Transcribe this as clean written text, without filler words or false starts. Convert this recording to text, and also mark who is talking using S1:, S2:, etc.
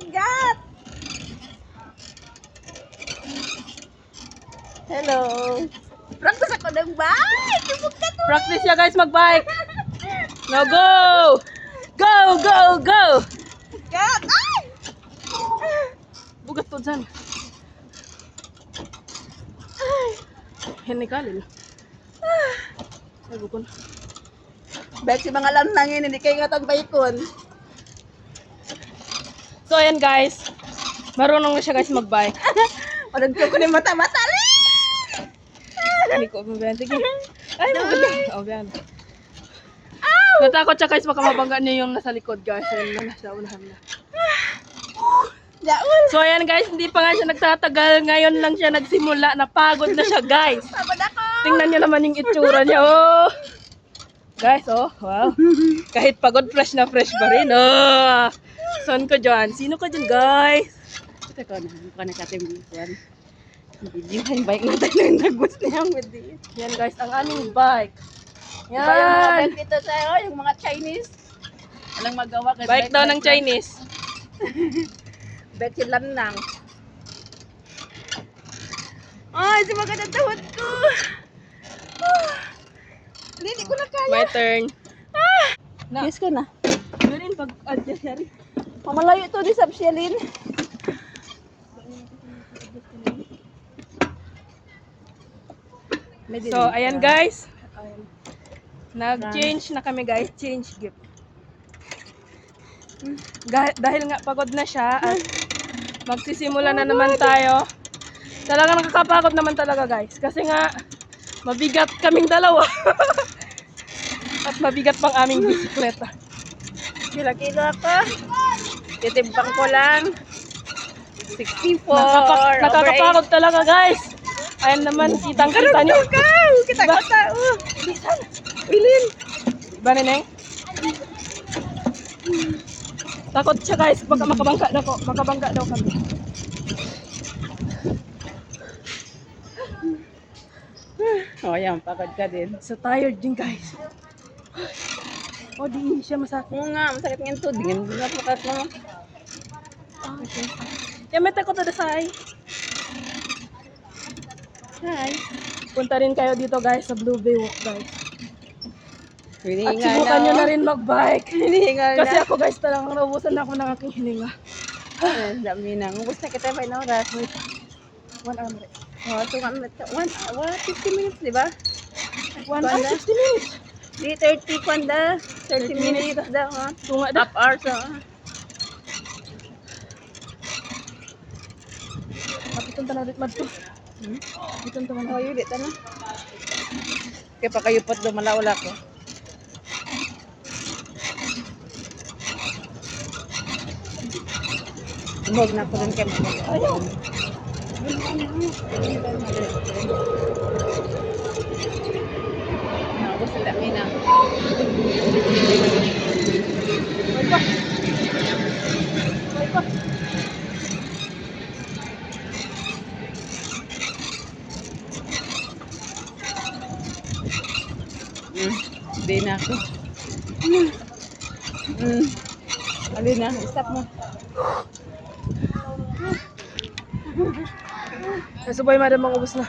S1: gat. Hello. Practice ako ng bike.
S2: Practice ya guys mag-bike. Now go! Go, go, go!
S1: Gat. Ay!
S2: Bugat to dyan. Hinikalil. Ay, bukon.
S1: Bet si mga lanangin, hindi kayo nga tagbaykon.
S2: So ayan guys. Marunong na siya guys mag-bike.
S1: Padagto ko ni mata-mata.
S2: Hindi ko mabiyan. Sige. Ay, maganda. Oh, biyan. Natakot siya guys, baka mabangga niya yung nasa likod guys. Ayun na, nasa unahan na.
S1: Jaul.
S2: So ayan guys, hindi pa nga siya nagtatagal. Ngayon lang siya nagsimula. Napagod na siya guys.
S1: Pagod ako.
S2: Tingnan niyo naman yung itsura niya. Oh. Guys, oh, wow. Kahit pagod, fresh na fresh pa rin. Oh. Saan ko dyan? Sino ka dyan guys?
S1: Ito ko na. Mukha na katim yan. Video yung bike natin yung nagwas niya with this.
S2: Yan guys, ang aming bike.
S1: Yan. Yung mga
S2: Yan.
S1: bike dito sa yung mga Chinese. Walang magawa. Kay
S2: Bike daw ng Chinese.
S1: Bet si Lanang. Ay, si magandang tawad ko. Hindi ko na kaya.
S2: My turn. Na.
S1: Yes ko na.
S2: Meron pag-adjust na rin.
S1: Mamalayo to di Sabshelin.
S2: So, ayan guys. Nag-change na kami guys. Change gift. Dahil nga pagod na siya at magsisimula na naman tayo. Talagang nakakapagod naman talaga guys. Kasi nga, mabigat kaming dalawa. At mabigat pang aming bisikleta.
S1: Kilo ako. Titimbang ko lang. 64
S2: Nakakapagod talaga guys. Ayan naman, kitang-kita nyo.
S1: Kita ko tao. Wilin.
S2: Ba, Neneng? Takot siya guys, baka makabangga daw ko. Makabangga daw kami.
S1: Oh, yan. Pagod ka din.
S2: So tired din guys. Oh, di siya masakit.
S1: Oo nga, masakit nga ito. Dingin din ako kasi mo.
S2: Okay. Yamete ko to desay. Hi. Punta rin kayo dito guys sa Blue Bay Walk guys. At subukan nyo na rin mag-bike.
S1: Hinihingal
S2: Kasi
S1: na.
S2: ako guys talagang naubusan na ako ng aking hininga.
S1: Dami na. Ubus na kita pa na oras.
S2: 1 hour.
S1: Oh, 50 minutes, di ba?
S2: 1 hour, 60 minutes.
S1: 3:30 kwanda. 30 minutes daw. Ha?
S2: Tunga da.
S1: Half hour so.
S2: Kapitong tanaw dit madto. Kapitong tanaw.
S1: Oh, yun dito na. Kaya pa kayo pot do malaula ko. Huwag na ko rin kayo. Ayaw. Naubos na dami na. Hindi na ako. Alin na, stop mo.
S2: Subay madam, mangubos na.